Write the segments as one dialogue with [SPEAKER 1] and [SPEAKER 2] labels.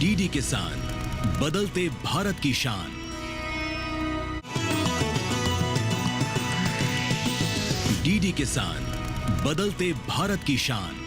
[SPEAKER 1] DD किसान, बदलते भारत की शान। डीडी किसान, बदलते भारत की शान।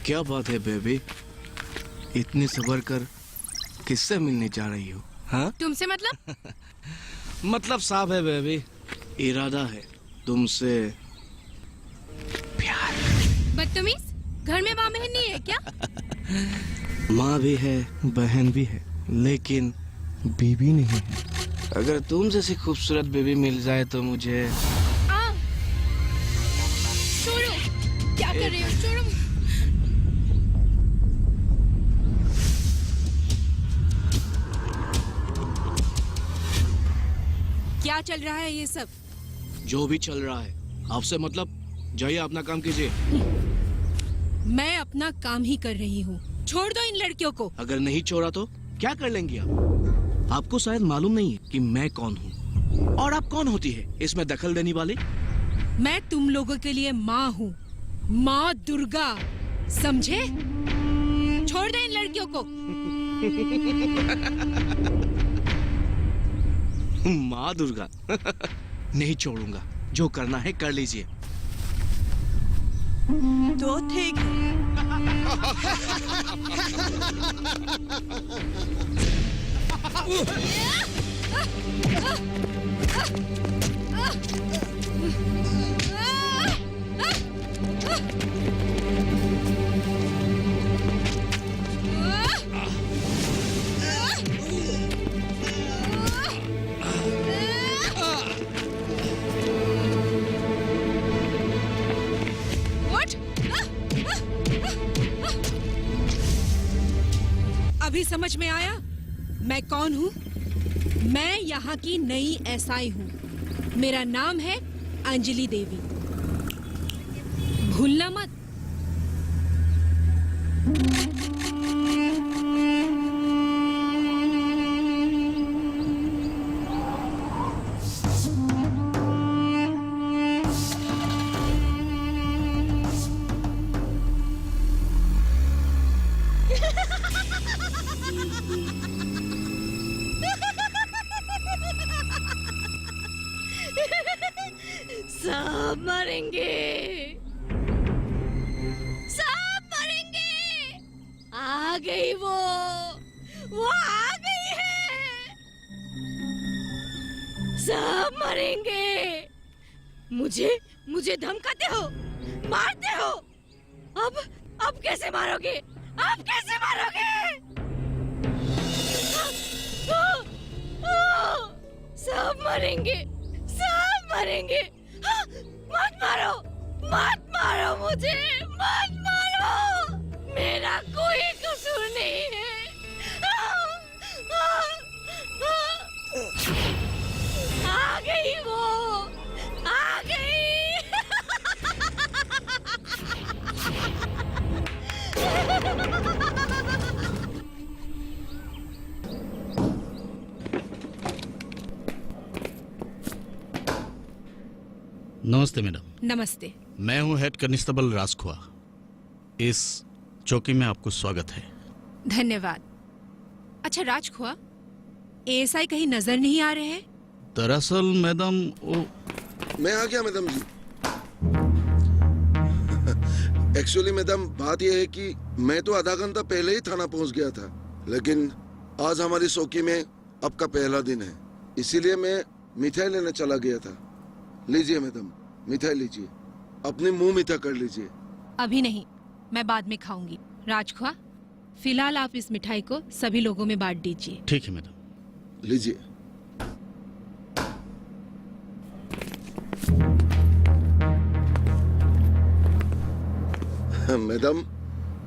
[SPEAKER 2] क्या बात है बेबी, इतनी सब्र कर किससे मिलने जा रही हो? हाँ
[SPEAKER 3] तुमसे मतलब?
[SPEAKER 2] मतलब साफ है बेबी, इरादा है तुमसे प्यार।
[SPEAKER 3] बदतमीज, घर में माँ बहन नहीं है क्या?
[SPEAKER 2] माँ भी है, बहन भी है, लेकिन बीबी नहीं है। अगर तुम जैसी खूबसूरत बेबी मिल जाए तो मुझे।
[SPEAKER 3] छोड़ो, क्या कर रही हो? छोड़ो। क्या चल रहा है ये सब?
[SPEAKER 2] जो भी चल रहा है आपसे मतलब, जाइए अपना काम कीजिए।
[SPEAKER 3] मैं अपना काम ही कर रही हूँ, छोड़ दो इन लड़कियों को।
[SPEAKER 2] अगर नहीं छोड़ा तो क्या कर लेंगी आप? आपको शायद मालूम नहीं है कि मैं कौन हूँ और आप कौन होती है इसमें दखल देने वाली।
[SPEAKER 3] मैं तुम लोगों के लिए माँ हूँ, माँ दुर्गा, समझे? छोड़ दे इन लड़कियों को।
[SPEAKER 2] माँ दुर्गा नहीं छोड़ूंगा, जो करना है कर लीजिए।
[SPEAKER 4] तो ठीक है।
[SPEAKER 3] अभी समझ में आया मैं कौन हूँ? मैं यहाँ की नई एसआई हूँ। मेरा नाम है अंजलि देवी, भूलना मत। सब मरेंगे, सब मरेंगे। आ गई वो आ गई है। सब मरेंगे। मुझे धमकाते हो, मारते हो। अब कैसे मारोगे? अब कैसे मारोगे? सब मरेंगे, सब मरेंगे। मत मारो, मत मारो मुझे, मत मारो। मेरा कोई कसूर नहीं है। आ गई वो, आ गई।
[SPEAKER 5] नमस्ते मैडम।
[SPEAKER 3] नमस्ते।
[SPEAKER 5] मैं हूं हेड कांस्टेबल राजखुआ। इस चौकी में आपको स्वागत है।
[SPEAKER 3] धन्यवाद। अच्छा राजखुआ, एएसआई कहीं नजर नहीं आ रहे हैं?
[SPEAKER 5] दरअसल मैडम वो
[SPEAKER 6] मैं आ गया मैडम जी। एक्चुअली मैडम बात यह है कि मैं तो आधा घंटा पहले ही थाना पहुंच गया था, लेकिन आज हमारी चौकी में आपका पहला दिन है, इसीलिए मैं मिठाई लेने चला गया था। लीजिए मैडम, मिठाई लीजिए, अपने मुंह मीठा कर लीजिए।
[SPEAKER 3] अभी नहीं, मैं बाद में खाऊंगी। राजखुआ, फिलहाल आप इस मिठाई को सभी लोगों में बांट दीजिए।
[SPEAKER 5] ठीक है मैडम।
[SPEAKER 6] लीजिए। मैडम,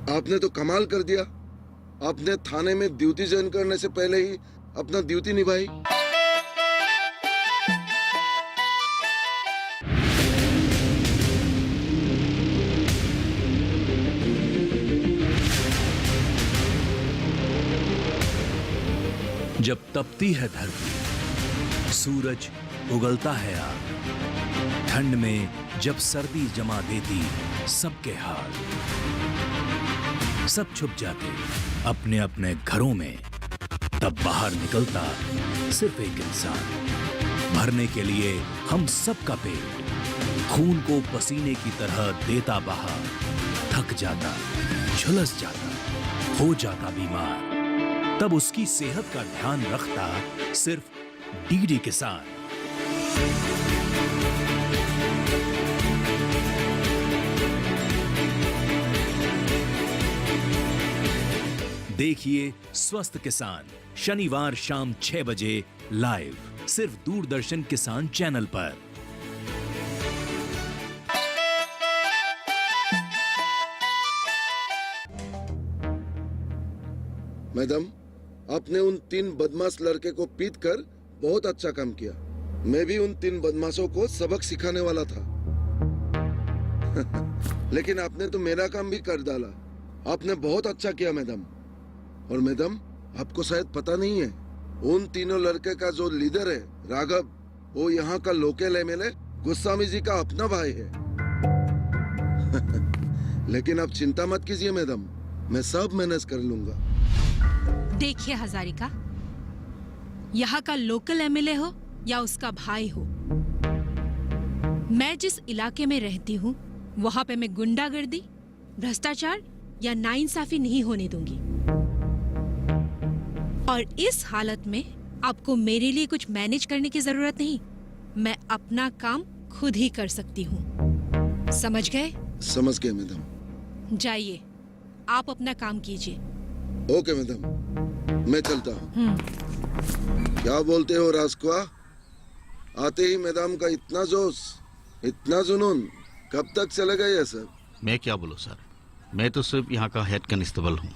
[SPEAKER 6] आपने तो कमाल कर दिया। आपने थाने में ड्यूटी ज्वाइन करने से पहले ही अपना ड्यूटी निभाई।
[SPEAKER 1] जब तपती है धरती, सूरज उगलता है आग, ठंड में जब सर्दी जमा देती सबके हाल, सब छुप जाते अपने अपने घरों में, तब बाहर निकलता सिर्फ एक इंसान, भरने के लिए हम सबका पेट, खून को पसीने की तरह देता बहा, थक जाता, झुलस जाता, हो जाता बीमार, तब उसकी सेहत का ध्यान रखता सिर्फ डीडी किसान। देखिए स्वस्थ किसान शनिवार शाम 6 बजे लाइव, सिर्फ दूरदर्शन किसान चैनल पर।
[SPEAKER 6] मैडम, आपने उन 3 बदमाश लड़के को पीट कर बहुत अच्छा काम किया। मैं भी उन 3 बदमाशों को सबक सिखाने वाला था। लेकिन आपने तो मेरा काम भी कर डाला। आपने बहुत अच्छा किया मैडम। और मैडम, आपको शायद पता नहीं है, उन तीनों लड़के का जो लीडर है राघव, वो यहाँ का लोकल एमएलए गोस्वामी जी का अपना भाई है। लेकिन आप चिंता मत कीजिए मैडम, मैं सब मैनेज कर लूंगा।
[SPEAKER 3] देखिए हजारिका, यहाँ का लोकल एमएलए हो या उसका भाई हो, मैं जिस इलाके में रहती हूँ वहां पे मैं गुंडागर्दी, भ्रष्टाचार या नाइंसाफी नहीं होने दूंगी। और इस हालत में आपको मेरे लिए कुछ मैनेज करने की जरूरत नहीं, मैं अपना काम खुद ही कर सकती हूँ। समझ गए?
[SPEAKER 6] समझ गए मैडम।
[SPEAKER 3] जाइए, आप अपना काम कीजिए।
[SPEAKER 6] ओके मैडम, मैं चलता हूँ। क्या बोलते हो राजकुआ? आते ही मैडम का इतना जोश, इतना जुनून, कब तक चलेगा ये सब?
[SPEAKER 5] मैं क्या बोलूं सर, मैं तो सिर्फ यहाँ का हेड कांस्टेबल हूँ।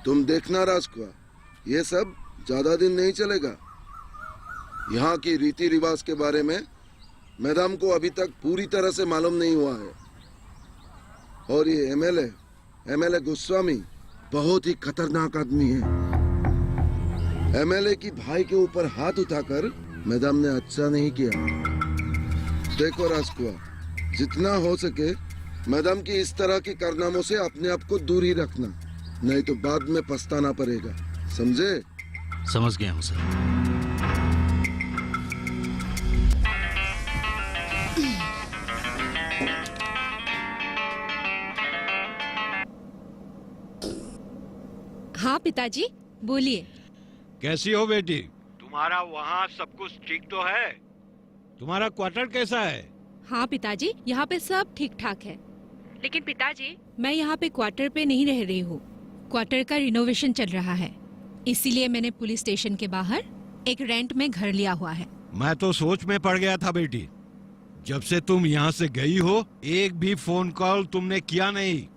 [SPEAKER 6] तुम देखना राजकुआ, ये सब ज्यादा दिन नहीं चलेगा। यहाँ की रीति रिवाज के बारे में मैडम को अभी तक पूरी तरह से मालूम नहीं हुआ है। और ये एमएलए गोस्वामी बहुत ही खतरनाक आदमी है। एमएलए की भाई के ऊपर हाथ उठाकर मैडम ने अच्छा नहीं किया। देखो राजकुआ, जितना हो सके मैडम की इस तरह के कारनामों से अपने आप को दूर ही रखना, नहीं तो बाद में पछताना पड़ेगा। समझे?
[SPEAKER 5] समझ गया हूँ सर।
[SPEAKER 3] हाँ पिताजी, बोलिए।
[SPEAKER 7] कैसी हो बेटी? तुम्हारा वहाँ सब कुछ ठीक तो है? तुम्हारा क्वार्टर कैसा है?
[SPEAKER 3] हाँ पिताजी, यहाँ पे सब ठीक ठाक है। लेकिन पिताजी, मैं यहाँ पे क्वार्टर पे नहीं रह रही हूँ। क्वार्टर का रिनोवेशन चल रहा है, इसीलिए मैंने पुलिस स्टेशन के बाहर एक रेंट में घर लिया हुआ है।
[SPEAKER 7] मैं तो सोच में पड़ गया था बेटी, जब से तुम यहाँ से गई हो एक भी फोन कॉल तुमने किया नहीं।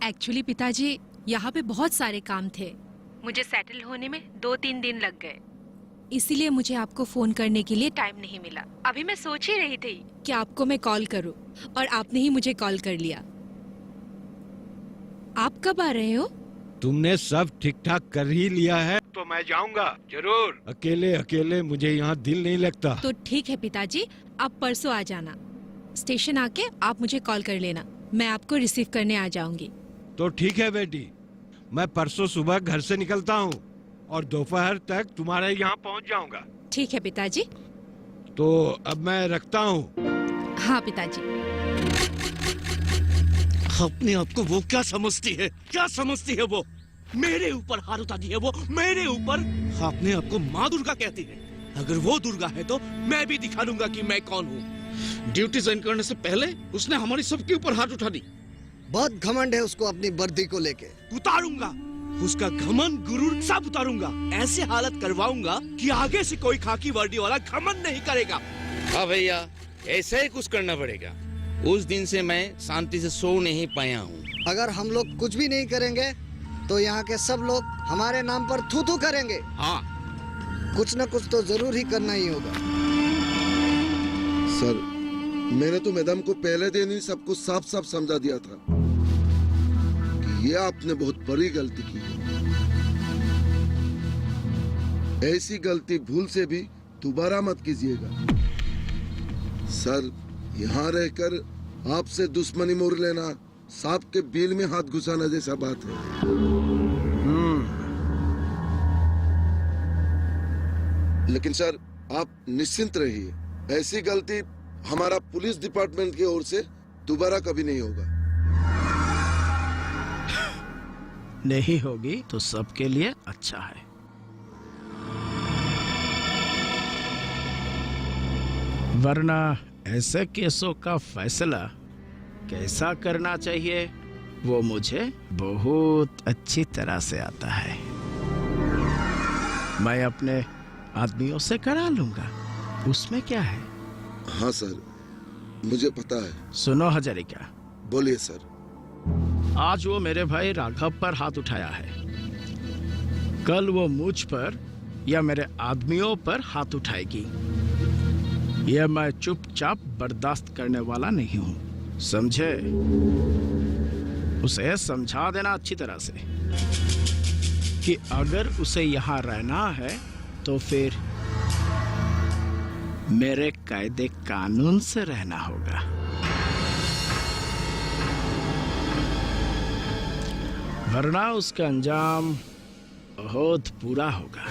[SPEAKER 3] एक्चुअली पिताजी, यहाँ पे बहुत सारे काम थे, मुझे सेटल होने में 2-3 दिन लग गए, इसीलिए मुझे आपको फोन करने के लिए टाइम नहीं मिला। अभी मैं सोच ही रही थी कि आपको मैं कॉल करूं, और आपने ही मुझे कॉल कर लिया। आप कब आ रहे हो?
[SPEAKER 7] तुमने सब ठीक ठाक कर ही लिया है तो मैं जाऊंगा जरूर। अकेले अकेले मुझे यहाँ दिल नहीं लगता।
[SPEAKER 3] तो ठीक है पिताजी, आप परसों आ जाना। स्टेशन आके आप मुझे कॉल कर लेना, मैं आपको रिसीव करने आ जाऊंगी।
[SPEAKER 7] तो ठीक है बेटी, मैं परसों सुबह घर से निकलता हूँ और दोपहर तक तुम्हारे यहाँ पहुँच जाऊंगा।
[SPEAKER 3] ठीक है पिताजी।
[SPEAKER 7] तो अब मैं रखता हूँ।
[SPEAKER 3] हाँ पिताजी।
[SPEAKER 2] अपने आप को वो क्या समझती है? क्या समझती है वो? मेरे ऊपर हाथ उठाती है वो, मेरे ऊपर। अपने आप को माँ दुर्गा कहती है। अगर वो दुर्गा है तो मैं भी दिखा दूंगा कि मैं कौन हूँ। ड्यूटी ज्वाइन करने से पहले उसने हमारी सबके ऊपर हाथ उठा दी।
[SPEAKER 8] बहुत घमंड है उसको अपनी वर्दी को लेके।
[SPEAKER 2] उतारूंगा उसका घमंड गुरूर सब उतारूंगा। ऐसे हालत करवाऊंगा कि आगे से कोई खाकी वर्दी वाला घमंड नहीं करेगा।
[SPEAKER 9] हाँ भैया, ऐसा ही कुछ करना पड़ेगा। उस दिन से मैं शांति से सो नहीं पाया हूँ।
[SPEAKER 8] अगर हम लोग कुछ भी नहीं करेंगे तो यहाँ के सब लोग हमारे नाम पर थू थू करेंगे।
[SPEAKER 9] हाँ,
[SPEAKER 8] कुछ न कुछ तो जरूर ही करना ही होगा।
[SPEAKER 6] सर, मैंने तो मैडम को पहले दिन ही सब कुछ साफ साफ समझा दिया था कि ये आपने बहुत बड़ी गलती की है। ऐसी गलती भूल से भी दोबारा मत कीजिएगा। सर, यहाँ रहकर आपसे दुश्मनी मोड़ लेना सांप के बिल में हाथ घुसाना जैसा बात है। लेकिन सर, आप निश्चिंत रहिए, ऐसी गलती हमारा पुलिस डिपार्टमेंट की ओर से दोबारा कभी नहीं होगा।
[SPEAKER 2] नहीं होगी तो सबके लिए अच्छा है। वरना ऐसे केसों का फैसला कैसा करना चाहिए वो मुझे बहुत अच्छी तरह से आता है। मैं अपने आदमियों से करा लूंगा, उसमें क्या है।
[SPEAKER 6] हाँ सर, मुझे पता है।
[SPEAKER 2] सुनो हजारिका,
[SPEAKER 6] बोलिए सर।
[SPEAKER 2] आज वो मेरे भाई राघव पर हाथ उठाया है, कल वो मुझ पर या मेरे आदमियों पर हाथ उठाएगी। यह मैं चुपचाप बर्दाश्त करने वाला नहीं हूं, समझे? उसे समझा देना अच्छी तरह से कि अगर उसे यहाँ रहना है तो फिर मेरे कायदे कानून से रहना होगा। वरना उसका अंजाम बहुत बुरा होगा।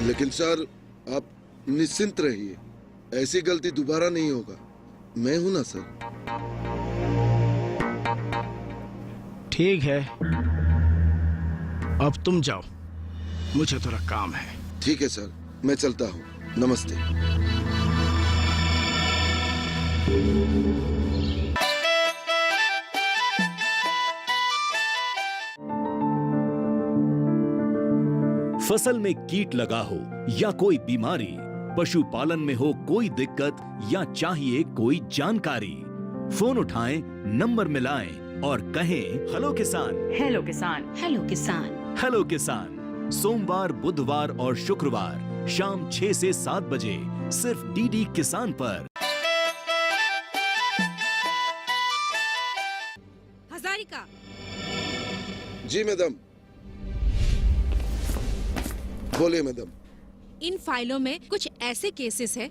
[SPEAKER 6] लेकिन सर, आप निश्चिंत रहिए, ऐसी गलती दोबारा नहीं होगा। मैं हूं ना सर।
[SPEAKER 2] ठीक है, अब तुम जाओ, मुझे थोड़ा काम है।
[SPEAKER 6] ठीक है सर, मैं चलता हूँ। नमस्ते।
[SPEAKER 1] फसल में कीट लगा हो या कोई बीमारी, पशुपालन में हो कोई दिक्कत या चाहिए कोई जानकारी, फोन उठाएं, नंबर मिलाएं और कहें हेलो किसान।
[SPEAKER 10] हेलो किसान।
[SPEAKER 3] हेलो किसान।
[SPEAKER 1] हेलो किसान सोमवार, बुधवार और शुक्रवार शाम 6 से 7 बजे सिर्फ डीडी किसान पर।
[SPEAKER 3] हजारिका।
[SPEAKER 6] जी मैडम। बोलिए मैडम।
[SPEAKER 3] इन फाइलों में कुछ ऐसे केसेस है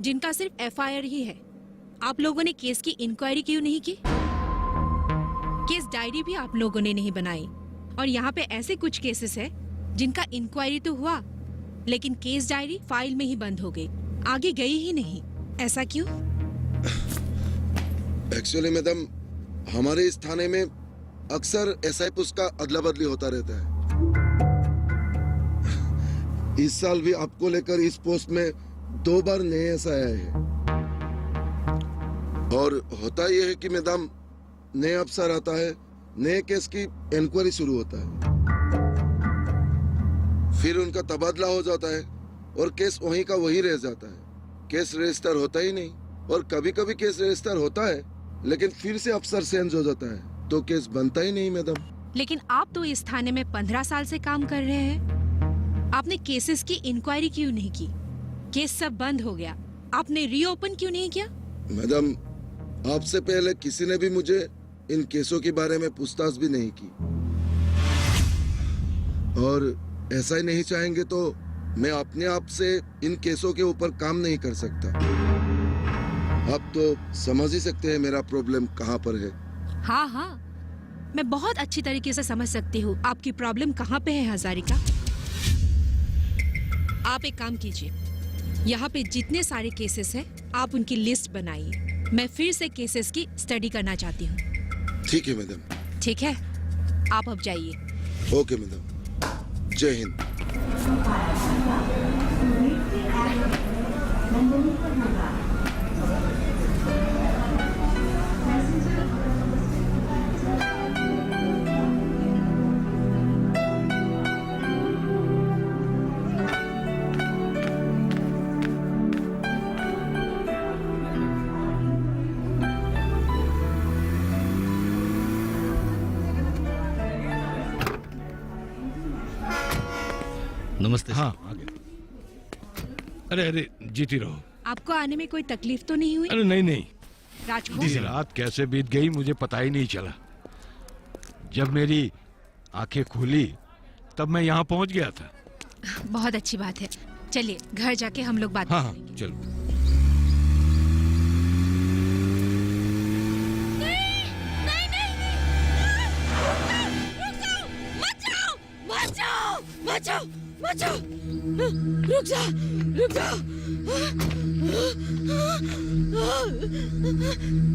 [SPEAKER 3] जिनका सिर्फ एफआईआर ही है। आप लोगों ने केस की इंक्वायरी क्यों नहीं की? केस डायरी भी आप लोगों ने नहीं बनाई। और यहाँ पे ऐसे कुछ केसेस है जिनका इंक्वायरी तो हुआ लेकिन केस डायरी फाइल में ही बंद हो गई, आगे गई ही नहीं। ऐसा क्यों?
[SPEAKER 6] एक्चुअली मैडम, हमारे इस थाने में अक्सर एसआईपुस का अदला बदली होता रहता है। इस साल भी आपको लेकर इस पोस्ट में 2 बार नए एसआई आए हैं। और होता यह है कि मैडम, नए अफसर आता है, नए केस की इंक्वायरी शुरू होता है, फिर उनका तबादला हो जाता है और केस वहीं का वहीं रह जाता है। केस रजिस्टर होता ही नहीं, और कभी कभी केस रजिस्टर होता है लेकिन फिर से अफसर चेंज हो जाता है तो केस बनता ही नहीं मैडम।
[SPEAKER 3] लेकिन आप तो इस थाने में 15 साल से काम कर रहे हैं, आपने केसेस की इंक्वायरी क्यों नहीं की? केस सब बंद हो गया, आपने रीओपन क्यों नहीं किया?
[SPEAKER 6] मैडम, आपसे पहले किसी ने भी मुझे इन केसों के बारे में पूछताछ भी नहीं की। और ऐसा ही नहीं चाहेंगे तो मैं अपने आप से इन केसों के ऊपर काम नहीं कर सकता। आप तो समझ ही सकते हैं मेरा प्रॉब्लम कहाँ पर है।
[SPEAKER 3] हाँ हाँ, मैं बहुत अच्छी तरीके से समझ सकती हूँ आपकी प्रॉब्लम कहाँ पे है हजारिका। आप एक काम कीजिए, यहाँ पे जितने सारे केसेस हैं आप उनकी लिस्ट बनाइए। मैं फिर से केसेस की स्टडी करना चाहती हूँ।
[SPEAKER 6] ठीक है मैडम।
[SPEAKER 3] ठीक है, आप अब जाइए।
[SPEAKER 6] ओके मैडम, जय हिंद।
[SPEAKER 5] नमस्ते
[SPEAKER 7] हाँ आ गया। अरे अरे जीती रहो।
[SPEAKER 3] आपको आने में कोई तकलीफ तो नहीं हुई?
[SPEAKER 7] अरे नहीं नहीं,
[SPEAKER 3] राजको,
[SPEAKER 7] इस रात कैसे बीत गई मुझे पता ही नहीं चला। जब मेरी आंखें खुली तब मैं यहाँ पहुँच गया था।
[SPEAKER 3] बहुत अच्छी बात है। चलिए घर जाके हम लोग बात
[SPEAKER 7] हाँ हाँ
[SPEAKER 3] करेंगे।
[SPEAKER 7] चलो।
[SPEAKER 4] बचाओ बचाओ, रुक जा रुक जा,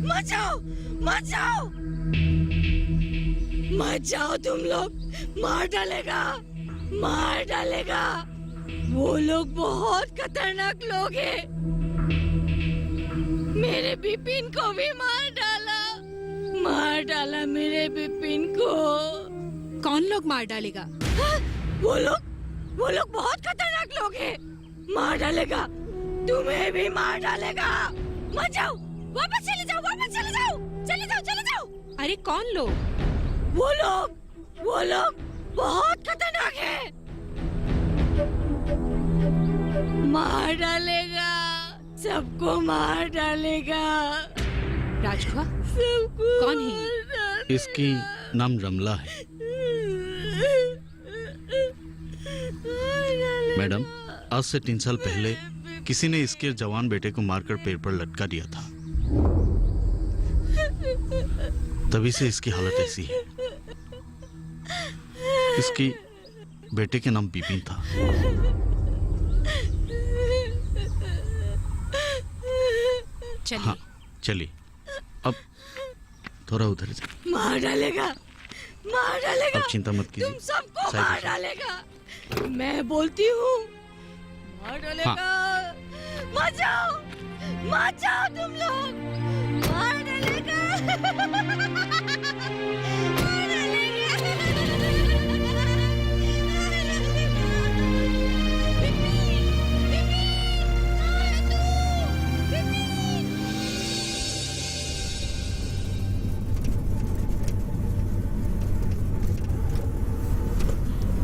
[SPEAKER 4] मत जाओ मत जाओ मत जाओ, तुम लोग मार डालेगा मार डालेगा। वो लोग बहुत खतरनाक लोग हैं। मेरे बिपिन को भी मार डाला मेरे बिपिन को।
[SPEAKER 3] कौन लोग मार डालेगा?
[SPEAKER 4] वो लोग बहुत खतरनाक लोग हैं। मार डालेगा, तुम्हें भी मार डालेगा। मत जाओ, वापस चले जाओ, वापस चले जाओ, चले जाओ चले जाओ।
[SPEAKER 3] अरे कौन लोग?
[SPEAKER 4] वो लोग बहुत खतरनाक हैं। मार डालेगा, सबको मार डालेगा।
[SPEAKER 3] राजकुआ,
[SPEAKER 4] सबको
[SPEAKER 3] कौन है ये?
[SPEAKER 4] मार डालेगा।
[SPEAKER 5] इसकी नाम रमला है। मैडम, आज से 3 साल पहले किसी ने इसके जवान बेटे को मारकर पेड़ पर लटका दिया था। तभी से इसकी हालत ऐसी है। इसकी बेटे के नाम बिपिन था।
[SPEAKER 3] चलिए।
[SPEAKER 5] हाँ चलिए, अब थोड़ा उधर से।
[SPEAKER 4] मार डालेगा, मार डालेगा।
[SPEAKER 5] अब चिंता मत कीजिए,
[SPEAKER 4] तुम सबको
[SPEAKER 5] साइड
[SPEAKER 4] मार
[SPEAKER 5] हो।
[SPEAKER 4] डालेगा। मैं बोलती हूँ मार डालेगा। मत जाओ तुम लोग, मार डालेगा। मार डालेगा।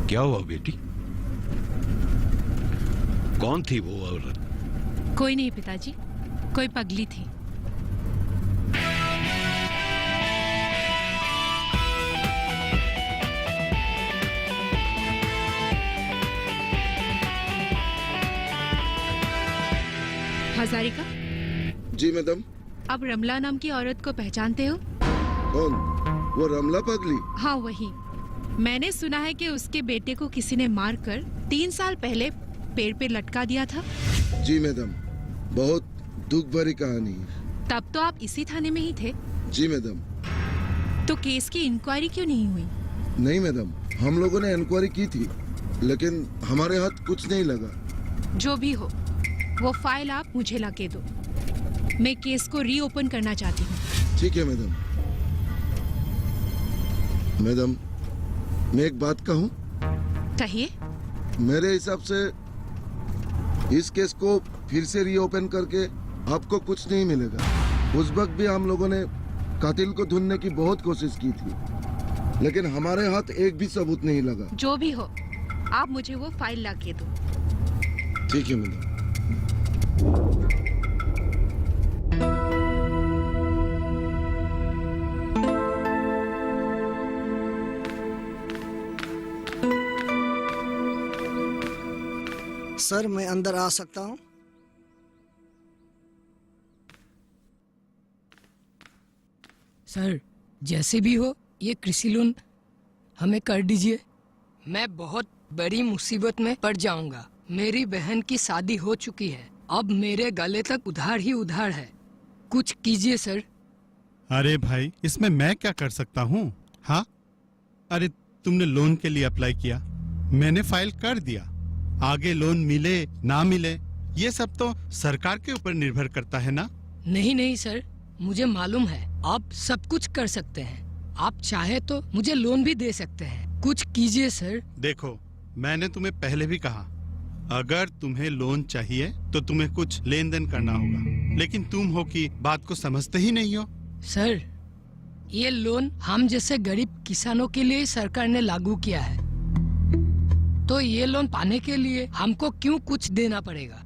[SPEAKER 7] क्या हुआ बेटी? कौन थी वो औरत?
[SPEAKER 3] कोई नहीं पिताजी, कोई पगली थी। हजारिका,
[SPEAKER 6] जी मैडम।
[SPEAKER 3] आप रमला नाम की औरत को पहचानते हो?
[SPEAKER 6] कौन? वो रमला पगली?
[SPEAKER 3] हाँ वही। मैंने सुना है कि उसके बेटे को किसी ने मारकर 3 साल पहले पेड़ पे लटका दिया था।
[SPEAKER 6] जी मैडम, बहुत दुख भरी कहानी है।
[SPEAKER 3] तब तो आप इसी थाने में ही थे।
[SPEAKER 6] जी मैडम।
[SPEAKER 3] तो केस की इंक्वायरी क्यों नहीं हुई?
[SPEAKER 6] नहीं मैडम, हम लोगों ने इंक्वायरी की थी, लेकिन हमारे हाथ कुछ नहीं लगा।
[SPEAKER 3] जो भी हो, वो फाइल आप मुझे लाके दो। मैं केस को रीओपन करना चाहती हूँ।
[SPEAKER 6] ठीक है मैडम। मैडम, मैं एक बात कहूँ?
[SPEAKER 3] कहिए।
[SPEAKER 6] मेरे हिसाब से इस केस को फिर से रीओपन करके आपको कुछ नहीं मिलेगा। उस वक्त भी हम लोगों ने कातिल को ढूंढने की बहुत कोशिश की थी, लेकिन हमारे हाथ एक भी सबूत नहीं लगा।
[SPEAKER 3] जो भी हो, आप मुझे वो फाइल लाके दो।
[SPEAKER 6] ठीक है मैडम।
[SPEAKER 8] सर मैं अंदर आ सकता हूँ?
[SPEAKER 10] सर जैसे भी हो ये कृषि लोन हमें कर दीजिए। मैं बहुत बड़ी मुसीबत में पड़ जाऊंगा। मेरी बहन की शादी हो चुकी है, अब मेरे गले तक उधार ही उधार है। कुछ कीजिए सर।
[SPEAKER 5] अरे भाई, इसमें मैं क्या कर सकता हूँ? हाँ, अरे तुमने लोन के लिए अप्लाई किया, मैंने फाइल कर दिया। आगे लोन मिले ना मिले ये सब तो सरकार के ऊपर निर्भर करता है ना।
[SPEAKER 10] नहीं नहीं सर, मुझे मालूम है आप सब कुछ कर सकते हैं। आप चाहे तो मुझे लोन भी दे सकते हैं। कुछ कीजिए सर।
[SPEAKER 5] देखो, मैंने तुम्हें पहले भी कहा, अगर तुम्हें लोन चाहिए तो तुम्हें कुछ लेन देन करना होगा, लेकिन तुम हो कि बात को समझते ही नहीं हो।
[SPEAKER 10] सर ये लोन हम जैसे गरीब किसानों के लिए सरकार ने लागू किया है, तो ये लोन पाने के लिए हमको क्यों कुछ देना पड़ेगा?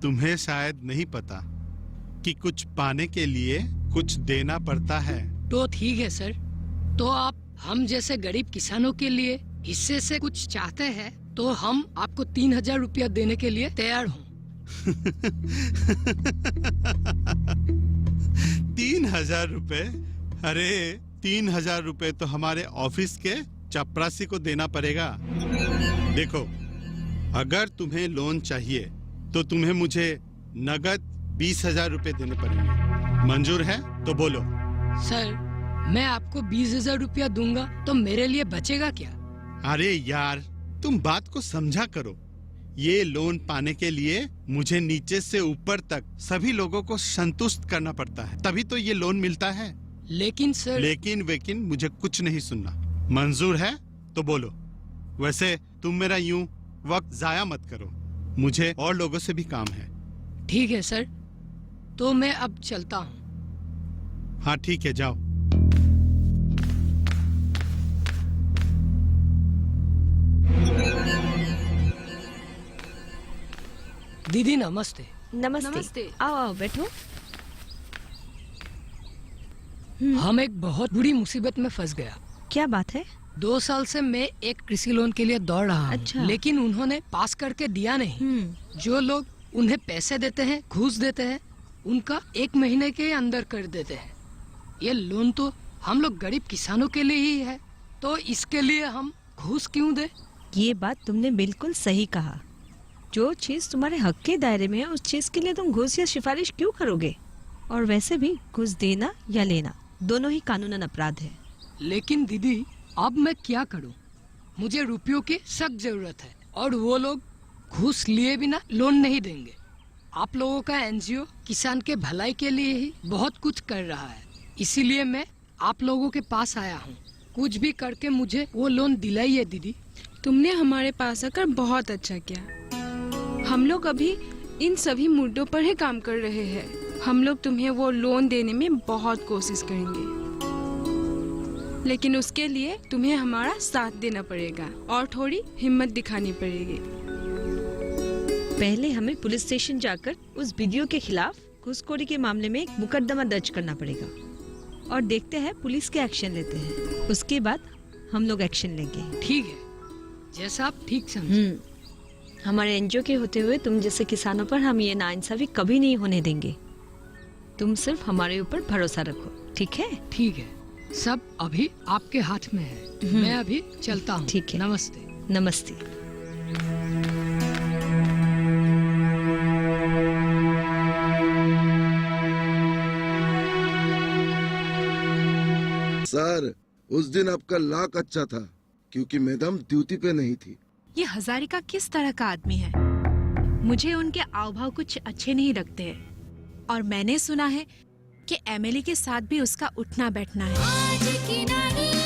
[SPEAKER 5] तुम्हें शायद नहीं पता कि कुछ पाने के लिए कुछ देना पड़ता है।
[SPEAKER 10] तो ठीक है सर, तो आप हम जैसे गरीब किसानों के लिए हिस्से से कुछ चाहते हैं तो हम आपको 3000 रुपया देने के लिए तैयार हूँ।
[SPEAKER 5] 3000 रुपए? अरे 3000 रुपए तो हमारे ऑफिस के चपरासी को देना पड़ेगा। देखो, अगर तुम्हें लोन चाहिए तो तुम्हें मुझे नगद 20,000 रुपए देने पड़ेंगे। मंजूर है तो बोलो।
[SPEAKER 10] सर मैं आपको 20,000 रुपया दूंगा तो मेरे लिए बचेगा क्या?
[SPEAKER 5] अरे यार, तुम बात को समझा करो। ये लोन पाने के लिए मुझे नीचे से ऊपर तक सभी लोगों को संतुष्ट करना पड़ता है, तभी तो ये लोन मिलता है।
[SPEAKER 10] लेकिन सर।
[SPEAKER 5] लेकिन मुझे कुछ नहीं सुनना। मंजूर है तो बोलो। वैसे तुम मेरा यूं वक्त जाया मत करो, मुझे और लोगों से भी काम है।
[SPEAKER 10] ठीक है सर, तो मैं अब चलता हूँ।
[SPEAKER 5] हाँ ठीक है, जाओ।
[SPEAKER 10] दीदी नमस्ते।
[SPEAKER 4] नमस्ते। आओ आओ बैठो।
[SPEAKER 10] हम एक बहुत बुरी मुसीबत में फंस गया।
[SPEAKER 4] क्या बात है?
[SPEAKER 10] 2 साल से मैं एक कृषि लोन के लिए दौड़ रहा हूँ।
[SPEAKER 4] अच्छा।
[SPEAKER 10] लेकिन उन्होंने पास करके दिया नहीं। जो लोग उन्हें पैसे देते हैं, घूस देते हैं, उनका 1 महीने के अंदर कर देते हैं। ये लोन तो हम लोग गरीब किसानों के लिए ही है, तो इसके लिए हम घूस क्यों दे?
[SPEAKER 4] ये बात तुमने बिल्कुल सही कहा। जो चीज तुम्हारे हक के दायरे में है उस चीज के लिए तुम घूस या सिफारिश क्यों करोगे? और वैसे भी घूस देना या लेना दोनों ही कानूनन अपराध है।
[SPEAKER 10] लेकिन दीदी अब मैं क्या करूं? मुझे रुपयों की सख्त जरूरत है और वो लोग घूस लिए बिना लोन नहीं देंगे। आप लोगों का एनजीओ किसान के भलाई के लिए ही बहुत कुछ कर रहा है, इसीलिए मैं आप लोगों के पास आया हूँ। कुछ भी करके मुझे वो लोन दिलाइए दीदी।
[SPEAKER 11] तुमने हमारे पास आकर बहुत अच्छा किया। हम लोग अभी इन सभी मुद्दों पर ही काम कर रहे हैं। हम लोग तुम्हें वो लोन देने में बहुत कोशिश करेंगे, लेकिन उसके लिए तुम्हें हमारा साथ देना पड़ेगा और थोड़ी हिम्मत दिखानी पड़ेगी।
[SPEAKER 4] पहले हमें पुलिस स्टेशन जाकर उस वीडियो के खिलाफ घूसखोरी के मामले में एक मुकदमा दर्ज करना पड़ेगा और देखते हैं पुलिस के एक्शन लेते हैं। उसके बाद हम लोग एक्शन लेंगे।
[SPEAKER 10] ठीक है, जैसा आप ठीक समझे।
[SPEAKER 4] हमारे एनजीओ के होते हुए तुम जैसे किसानों पर हम ये नाइंसाफी कभी नहीं होने देंगे। तुम सिर्फ हमारे ऊपर भरोसा रखो, ठीक है?
[SPEAKER 10] ठीक है, सब अभी आपके हाथ में है। मैं अभी चलता हूँ।
[SPEAKER 4] ठीक है।
[SPEAKER 10] नमस्ते।
[SPEAKER 4] नमस्ते।
[SPEAKER 6] सर, उस दिन आपका लाक अच्छा था क्योंकि मैडम ड्यूटी पे नहीं थी।
[SPEAKER 3] ये हजारिका किस तरह का आदमी है? मुझे उनके आव भाव कुछ अच्छे नहीं लगते हैं। और मैंने सुना है कि एमिली के साथ भी उसका उठना बैठना है।
[SPEAKER 12] आज की नहीं